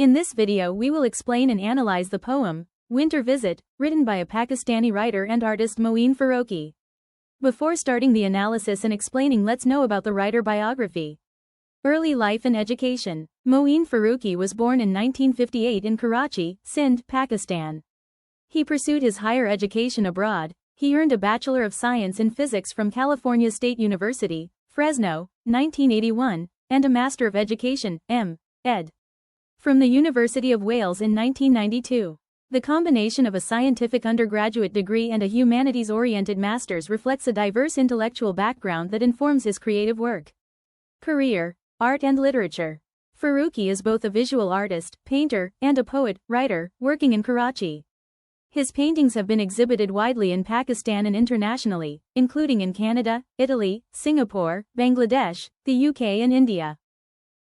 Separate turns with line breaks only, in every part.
In this video we will explain and analyze the poem, Winter Visit, written by a Pakistani writer and artist Moeen Farooqi. Before starting the analysis and explaining, let's know about the writer biography. Early life and education. Moeen Farooqi was born in 1958 in Karachi, Sindh, Pakistan. He pursued his higher education abroad. He earned a Bachelor of Science in Physics from California State University, Fresno, 1981, and a Master of Education, M.Ed. from the University of Wales in 1992. The combination of a scientific undergraduate degree and a humanities-oriented master's reflects a diverse intellectual background that informs his creative work. Career, art and literature. Farooqi is both a visual artist, painter, and a poet, writer, working in Karachi. His paintings have been exhibited widely in Pakistan and internationally, including in Canada, Italy, Singapore, Bangladesh, the UK and India.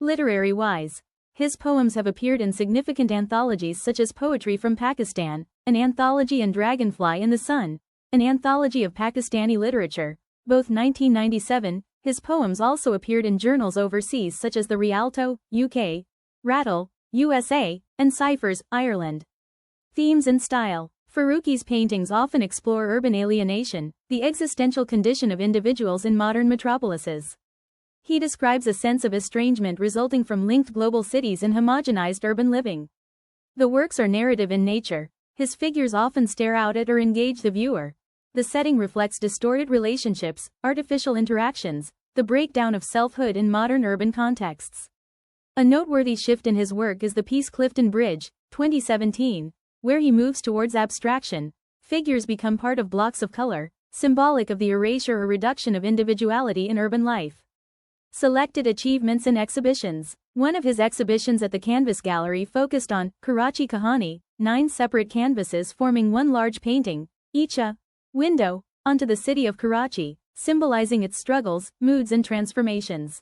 Literary-wise, his poems have appeared in significant anthologies such as Poetry from Pakistan, an anthology, and Dragonfly in the Sun, an anthology of Pakistani literature, both 1997. His poems also appeared in journals overseas such as the Rialto, UK, Rattle, USA, and Ciphers, Ireland. Themes and style. Farooqi's paintings often explore urban alienation, the existential condition of individuals in modern metropolises. He describes a sense of estrangement resulting from linked global cities and homogenized urban living. The works are narrative in nature. His figures often stare out at or engage the viewer. The setting reflects distorted relationships, artificial interactions, the breakdown of selfhood in modern urban contexts. A noteworthy shift in his work is the piece Clifton Bridge, 2017, where he moves towards abstraction. Figures become part of blocks of color, symbolic of the erasure or reduction of individuality in urban life. Selected achievements and exhibitions. One of his exhibitions at the Canvas Gallery focused on Karachi Kahani, 9 separate canvases forming one large painting, each a window onto the city of Karachi, symbolizing its struggles, moods and transformations.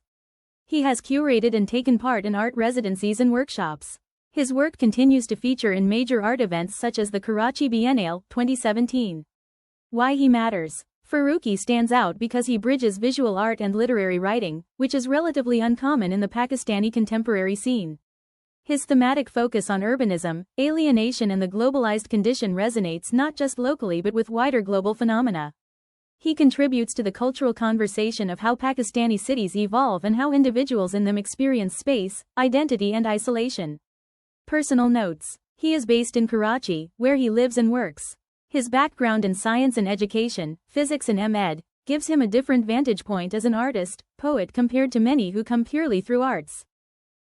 He has curated and taken part in art residencies and workshops. His work continues to feature in major art events such as the Karachi Biennale, 2017. Why he matters. Farooqi stands out because he bridges visual art and literary writing, which is relatively uncommon in the Pakistani contemporary scene. His thematic focus on urbanism, alienation and the globalized condition resonates not just locally but with wider global phenomena. He contributes to the cultural conversation of how Pakistani cities evolve and how individuals in them experience space, identity and isolation. Personal notes. He is based in Karachi, where he lives and works. His background in science and education, physics and M.Ed., gives him a different vantage point as an artist, poet compared to many who come purely through arts.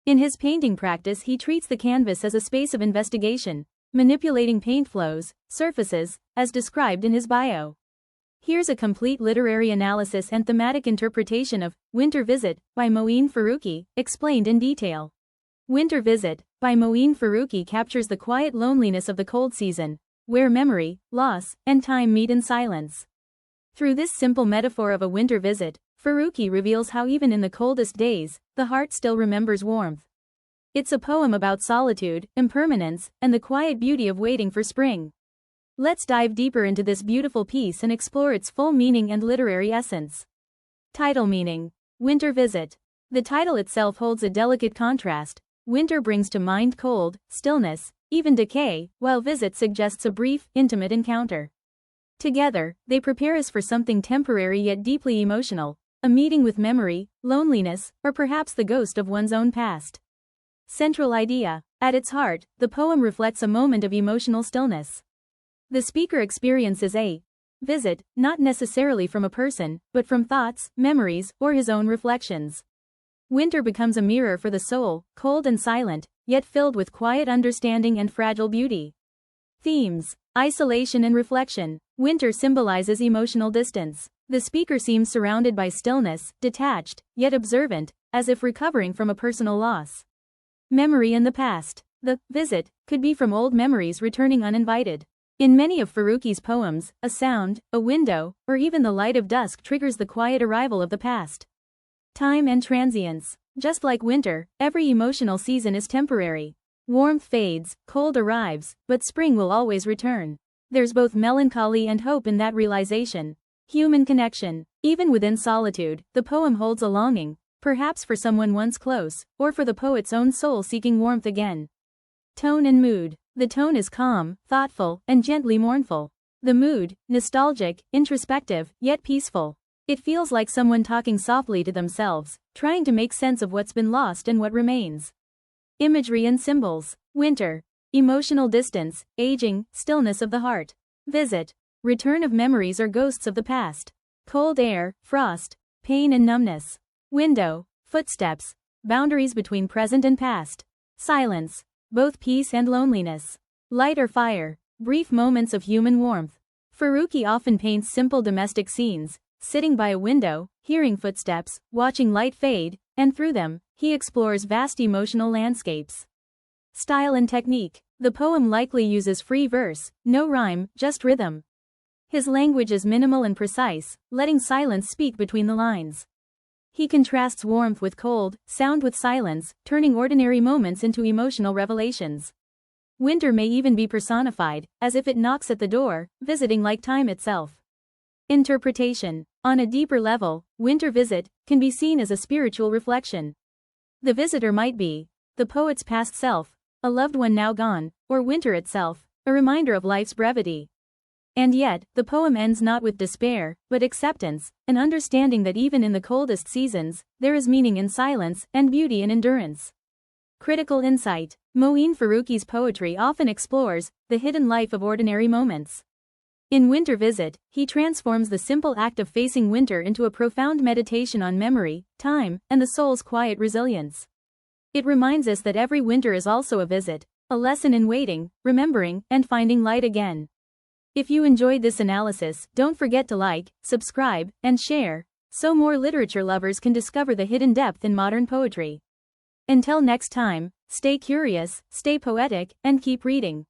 In his painting practice he treats the canvas as a space of investigation, manipulating paint flows, surfaces, as described in his bio. Here's a complete literary analysis and thematic interpretation of Winter Visit by Moeen Farooqi, explained in detail. Winter Visit by Moeen Farooqi captures the quiet loneliness of the cold season, where memory, loss, and time meet in silence. Through this simple metaphor of a winter visit, Farooqi reveals how even in the coldest days, the heart still remembers warmth. It's a poem about solitude, impermanence, and the quiet beauty of waiting for spring. Let's dive deeper into this beautiful piece and explore its full meaning and literary essence. Title meaning. Winter Visit. The title itself holds a delicate contrast. Winter brings to mind cold, stillness, even decay, while visit suggests a brief, intimate encounter. Together, they prepare us for something temporary yet deeply emotional, a meeting with memory, loneliness, or perhaps the ghost of one's own past. Central idea. At its heart, the poem reflects a moment of emotional stillness. The speaker experiences a visit, not necessarily from a person, but from thoughts, memories, or his own reflections. Winter becomes a mirror for the soul, cold and silent, yet filled with quiet understanding and fragile beauty. Themes. Isolation and reflection. Winter symbolizes emotional distance. The speaker seems surrounded by stillness, detached, yet observant, as if recovering from a personal loss. Memory and the past. The visit could be from old memories returning uninvited. In many of Farooqi's poems, a sound, a window, or even the light of dusk triggers the quiet arrival of the past. Time and transience. Just like winter, every emotional season is temporary. Warmth fades, cold arrives, but spring will always return. There's both melancholy and hope in that realization. Human connection. Even within solitude, the poem holds a longing, perhaps for someone once close, or for the poet's own soul seeking warmth again. Tone and mood. The tone is calm, thoughtful, and gently mournful. The mood, nostalgic, introspective, yet peaceful. It feels like someone talking softly to themselves, trying to make sense of what's been lost and what remains. Imagery and symbols. Winter. Emotional distance, aging, stillness of the heart. Visit. Return of memories or ghosts of the past. Cold air, frost, pain and numbness. Window. Footsteps. Boundaries between present and past. Silence. Both peace and loneliness. Light or fire. Brief moments of human warmth. Farooqi often paints simple domestic scenes, sitting by a window, hearing footsteps, watching light fade, and through them, he explores vast emotional landscapes. Style and technique. The poem likely uses free verse, no rhyme, just rhythm. His language is minimal and precise, letting silence speak between the lines. He contrasts warmth with cold, sound with silence, turning ordinary moments into emotional revelations. Winter may even be personified, as if it knocks at the door, visiting like time itself. Interpretation. On a deeper level, Winter Visit can be seen as a spiritual reflection. The visitor might be the poet's past self, a loved one now gone, or winter itself, a reminder of life's brevity. And yet, the poem ends not with despair, but acceptance, an understanding that even in the coldest seasons, there is meaning in silence and beauty in endurance. Critical insight. Moeen Farooqi's poetry often explores the hidden life of ordinary moments. In Winter Visit, he transforms the simple act of facing winter into a profound meditation on memory, time, and the soul's quiet resilience. It reminds us that every winter is also a visit, a lesson in waiting, remembering, and finding light again. If you enjoyed this analysis, don't forget to like, subscribe, and share, so more literature lovers can discover the hidden depth in modern poetry. Until next time, stay curious, stay poetic, and keep reading.